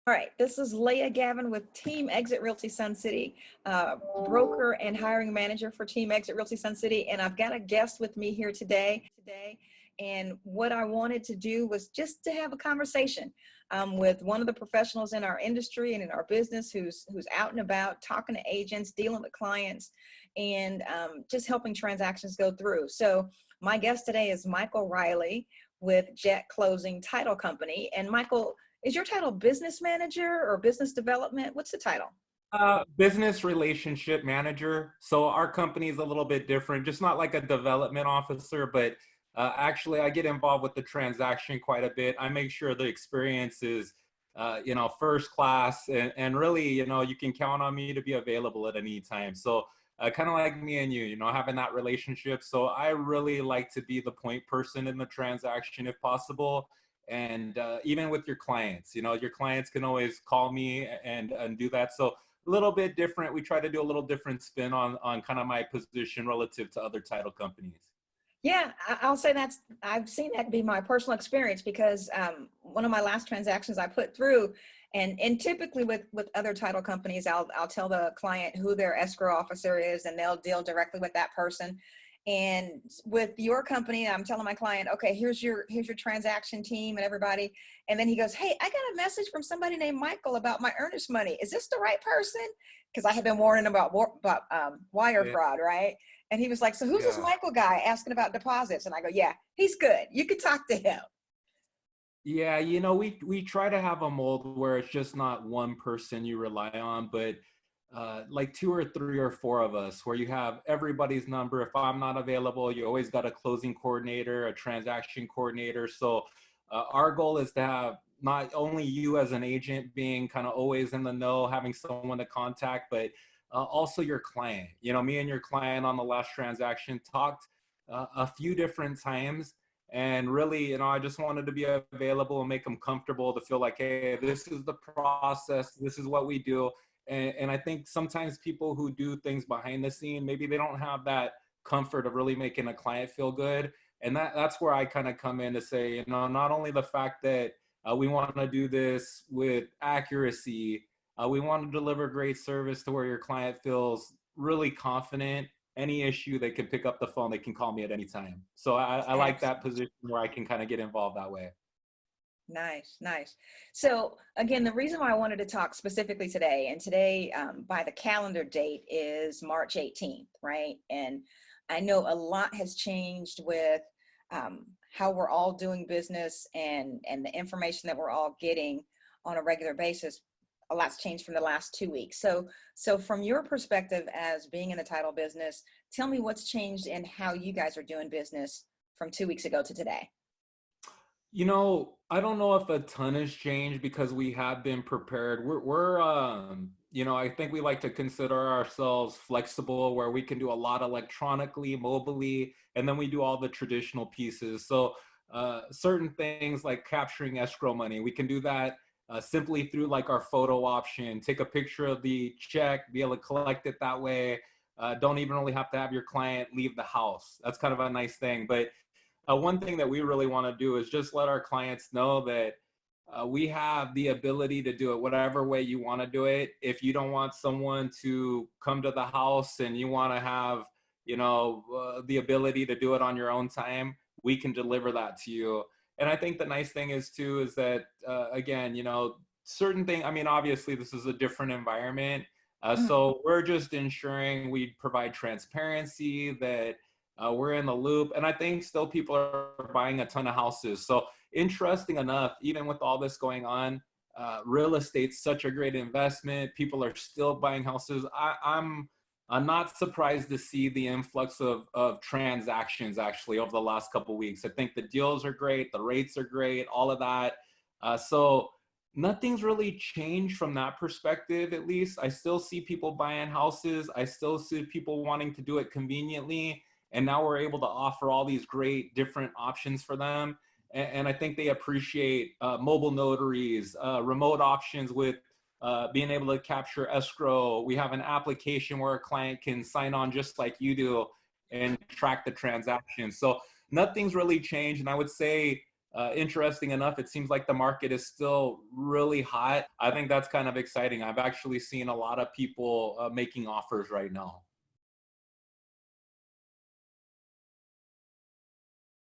All right, this is Laya Gavin with Team EXIT Realty Sun City, broker and hiring manager for Team EXIT Realty Sun City. And I've got a guest with me here today. And what I wanted to do was just to have a conversation with one of the professionals in our industry and in our business who's out and about talking to agents, dealing with clients, and just helping transactions go through. So my guest today is Michael Riley with Jet Closing Title Company. And Michael, is your title business manager or business development? What's the title? Business relationship manager. So our company is a little bit different, just not like a development officer, but actually I get involved with the transaction quite a bit. I make sure the experience is, first class, and really, you can count on me to be available at any time. So kind of like me and you, having that relationship. So I really like to be the point person in the transaction if possible. And even with your clients, your clients can always call me and do that. So a little bit different. We try to do a little different spin on kind of my position relative to other title companies. Yeah, I'll say I've seen that be my personal experience because one of my last transactions I put through, and typically with other title companies, I'll tell the client who their escrow officer is and they'll deal directly with that person. And with your company, I'm telling my client, okay, here's your transaction team and everybody. And then he goes, hey, I got a message from somebody named Michael about my earnest money. Is this the right person? Because I had been warning him about wire Yeah. fraud, right? And he was like, so who's this Yeah. Michael guy asking about deposits? And I go, yeah, he's good. You can talk to him. Yeah, we try to have a mold where it's just not one person you rely on, but like two or three or four of us, where you have everybody's number. If I'm not available, you always got a closing coordinator, a transaction coordinator. So our goal is to have not only you as an agent being kind of always in the know, having someone to contact, but also your client. Me and your client on the last transaction talked a few different times. And really, I just wanted to be available and make them comfortable to feel like, hey, this is the process. This is what we do. And I think sometimes people who do things behind the scene, maybe they don't have that comfort of really making a client feel good. And that's where I kind of come in to say, not only the fact that we want to do this with accuracy, we want to deliver great service to where your client feels really confident. Any issue, they can pick up the phone, they can call me at any time. So I like that position where I can kind of get involved that way. Nice, nice. So again, the reason why I wanted to talk specifically today, and today by the calendar date is March 18th, right? And I know a lot has changed with how we're all doing business and the information that we're all getting on a regular basis. A lot's changed from the last 2 weeks. So from your perspective as being in the title business, tell me what's changed in how you guys are doing business from 2 weeks ago to today. I don't know if a ton has changed because we have been prepared. I think we like to consider ourselves flexible where we can do a lot electronically, mobilely, and then we do all the traditional pieces. So certain things like capturing escrow money, we can do that simply through like our photo option, take a picture of the check, be able to collect it that way. Don't even really have to have your client leave the house. That's kind of a nice thing. But one thing that we really want to do is just let our clients know that we have the ability to do it whatever way you want to do it. If you don't want someone to come to the house and you want to have, the ability to do it on your own time, we can deliver that to you. And I think the nice thing is too, is that, again, certain thing, I mean, obviously this is a different environment. So we're just ensuring we provide transparency, that we're in the loop. And I think still people are buying a ton of houses. So interesting enough, even with all this going on, real estate's such a great investment. People are still buying houses. I'm not surprised to see the influx of transactions actually over the last couple of weeks. I think the deals are great. The rates are great, all of that. So nothing's really changed from that perspective, at least. I still see people buying houses. I still see people wanting to do it conveniently. And now we're able to offer all these great different options for them. And I think they appreciate mobile notaries, remote options with being able to capture escrow. We have an application where a client can sign on just like you do and track the transaction. So nothing's really changed. And I would say interesting enough, it seems like the market is still really hot. I think that's kind of exciting. I've actually seen a lot of people making offers right now.